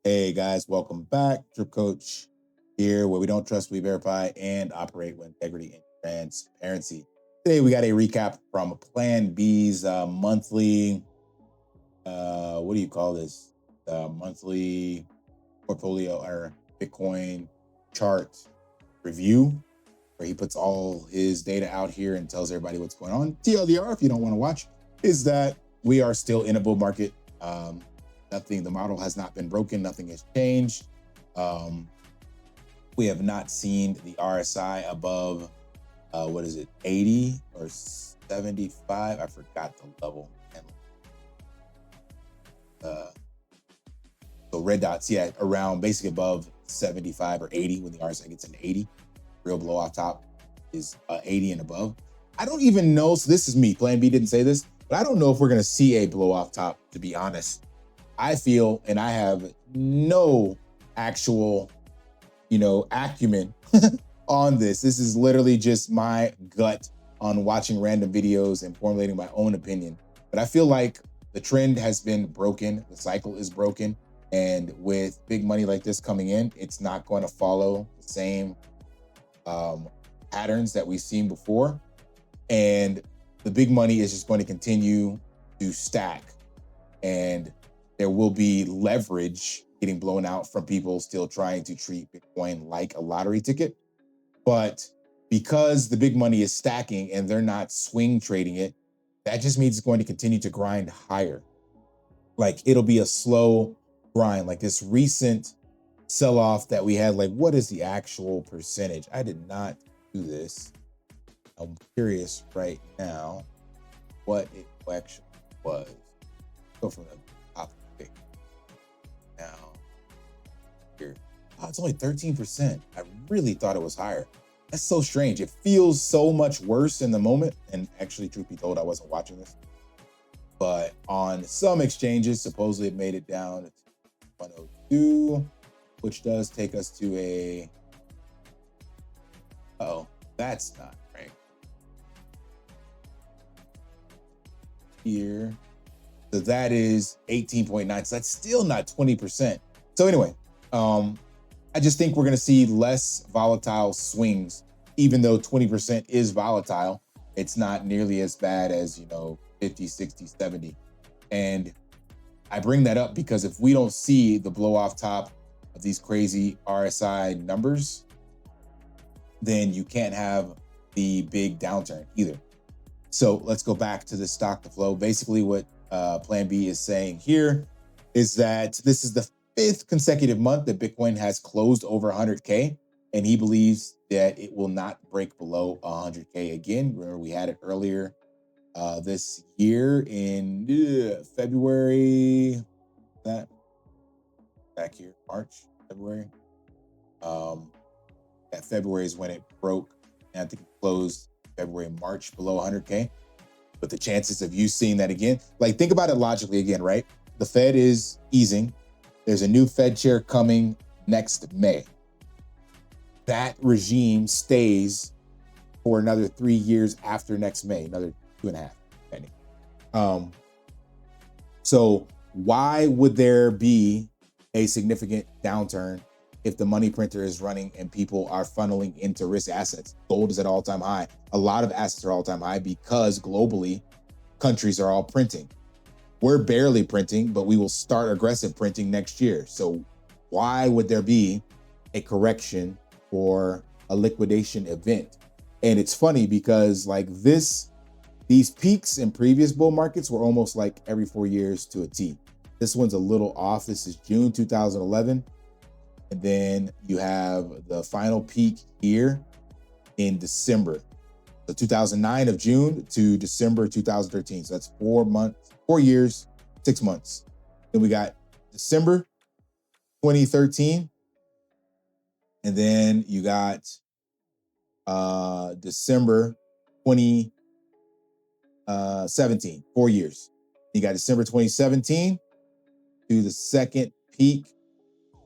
Hey guys, welcome back. Drip Coach here, where we don't trust, we verify, and operate with integrity and transparency. Today we got a recap from Plan B's monthly. What do you call this? Monthly portfolio or Bitcoin chart review, where he puts all his data out here and tells everybody what's going on. TLDR, if you don't want to watch, is that we are still in a bull market. Nothing, the model has not been broken. Nothing has changed. We have not seen the RSI above, 80 or 75? I forgot the level. So red dots, yeah, around basically above 75 or 80 when the RSI gets into 80. Real blow off top is 80 and above. I don't even know. So this is me. Plan B didn't say this, but I don't know if we're going to see a blow off top, to be honest. I feel, and I have no actual, acumen on this. This is literally just my gut on watching random videos and formulating my own opinion. But I feel like the trend has been broken. The cycle is broken. And with big money like this coming in, it's not going to follow the same patterns that we've seen before. And the big money is just going to continue to stack. And there will be leverage getting blown out from people still trying to treat Bitcoin like a lottery ticket. But because the big money is stacking and they're not swing trading it, that just means it's going to continue to grind higher. Like it'll be a slow grind, like this recent sell-off that we had. Like, what is the actual percentage? I did not do this. I'm curious right now what it actually was. Go from the top. Now, here. Oh, it's only 13%. I really thought it was higher. That's so strange. It feels so much worse in the moment. And actually, truth be told, I wasn't watching this. But on some exchanges, supposedly it made it down to 102, which does take us to a... Uh-oh, that's not right. Here. So that is 18.9. So that's still not 20%. So anyway, I just think we're going to see less volatile swings, even though 20% is volatile. It's not nearly as bad as, 50, 60, 70. And I bring that up because if we don't see the blow off top of these crazy RSI numbers, then you can't have the big downturn either. So let's go back to the stock to flow. Basically what Plan B is saying here is that this is the 5th consecutive month that Bitcoin has closed over 100K, and he believes that it will not break below 100K again. Remember, we had it earlier this year in February. That back here, March, February. That February is when it broke, and I think it closed February, March below 100K. But the chances of you seeing that again, like think about it logically again, right? The Fed is easing. There's a new Fed chair coming next May. That regime stays for another 3 years after next May, another 2.5. So why would there be a significant downturn if the money printer is running and people are funneling into risk assets? Gold is at all-time high. A lot of assets are all-time high because globally, countries are all printing. We're barely printing, but we will start aggressive printing next year. So why would there be a correction or a liquidation event? And it's funny because like these peaks in previous bull markets were almost like every 4 years to a T. This one's a little off. This is June 2011. And then you have the final peak here in December. So 2009 of June to December 2013. So that's 4 years, 6 months. Then we got December 2013. And then you got December 2017, 4 years. You got December 2017 to the second peak,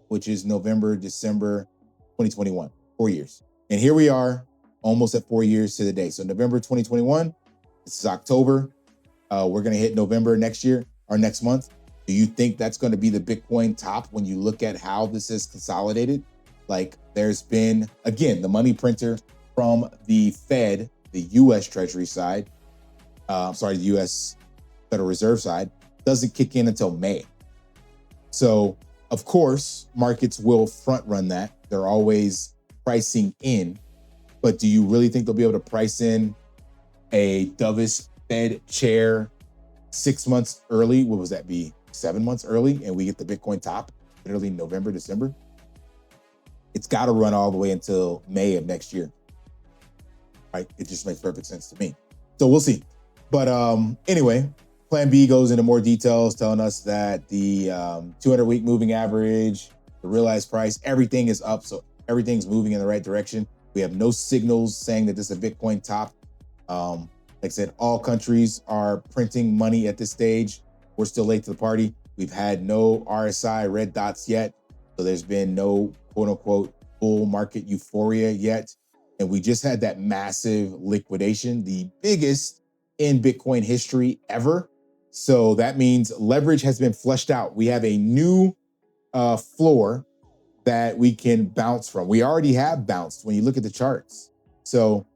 which is November, December 2021, 4 years. And here we are almost at 4 years to the day. So November 2021, this is October. We're going to hit November next year or next month. Do you think that's going to be the Bitcoin top when you look at how this is consolidated? Like there's been, again, the money printer from the Fed, the US Treasury side, the US Federal Reserve side, doesn't kick in until May. So, of course, markets will front run that. They're always pricing in. But do you really think they'll be able to price in a dovish Fed chair 6 months early? What was that be? 7 months early, and we get the Bitcoin top literally November, December? It's got to run all the way until May of next year, right? It just makes perfect sense to me. So we'll see. But anyway, PlanB goes into more details, telling us that the 200-week moving average, the realized price, everything is up. So everything's moving in the right direction. We have no signals saying that this is a Bitcoin top. Like I said, all countries are printing money at this stage. We're still late to the party. We've had no RSI red dots yet. So there's been no quote unquote bull market euphoria yet. And we just had that massive liquidation, the biggest in Bitcoin history ever. So that means leverage has been flushed out. We have a new floor that we can bounce from. We already have bounced when you look at the charts. So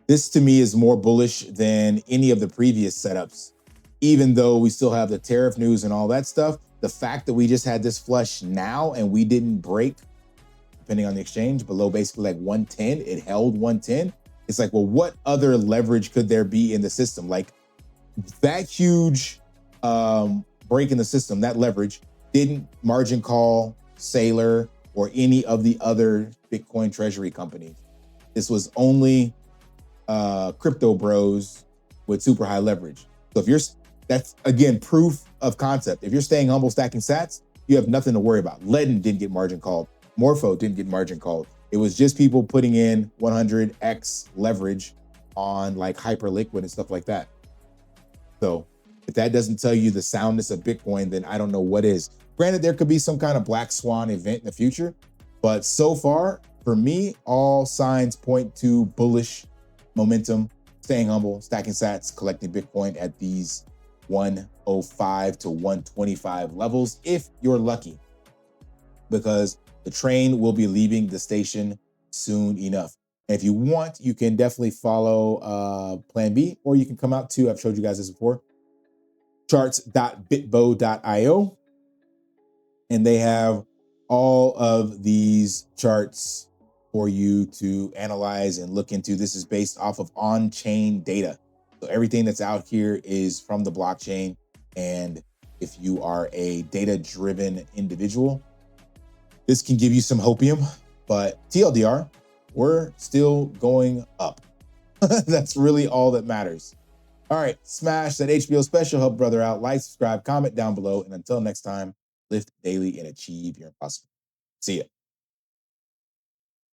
this to me is more bullish than any of the previous setups. Even though we still have the tariff news and all that stuff, the fact that we just had this flush now and we didn't break, depending on the exchange, below basically like 110, it held 110. It's like, well, what other leverage could there be in the system? Like that huge break in the system, that leverage didn't margin call Sailor or any of the other Bitcoin treasury companies. This was only crypto bros with super high leverage. So if you're, that's again, proof of concept. If you're staying humble, stacking sats, you have nothing to worry about. Ledin didn't get margin called. Morpho didn't get margin called. It was just people putting in 100x leverage on like Hyperliquid and stuff like that. So if that doesn't tell you the soundness of Bitcoin, then I don't know what is. Granted, there could be some kind of black swan event in the future, but so far, for me, all signs point to bullish momentum, staying humble, stacking sats, collecting Bitcoin at these 105 to 125 levels, if you're lucky, because the train will be leaving the station soon enough. And if you want, you can definitely follow PlanB, or you can come out to, I've showed you guys this before, charts.bitbo.io. And they have all of these charts for you to analyze and look into. This is based off of on-chain data. So everything that's out here is from the blockchain. And if you are a data-driven individual, this can give you some hopium, but TLDR, we're still going up. That's really all that matters. All right, smash that HBO special, help brother out, like, subscribe, comment down below. And until next time, lift daily and achieve your impossible. See ya.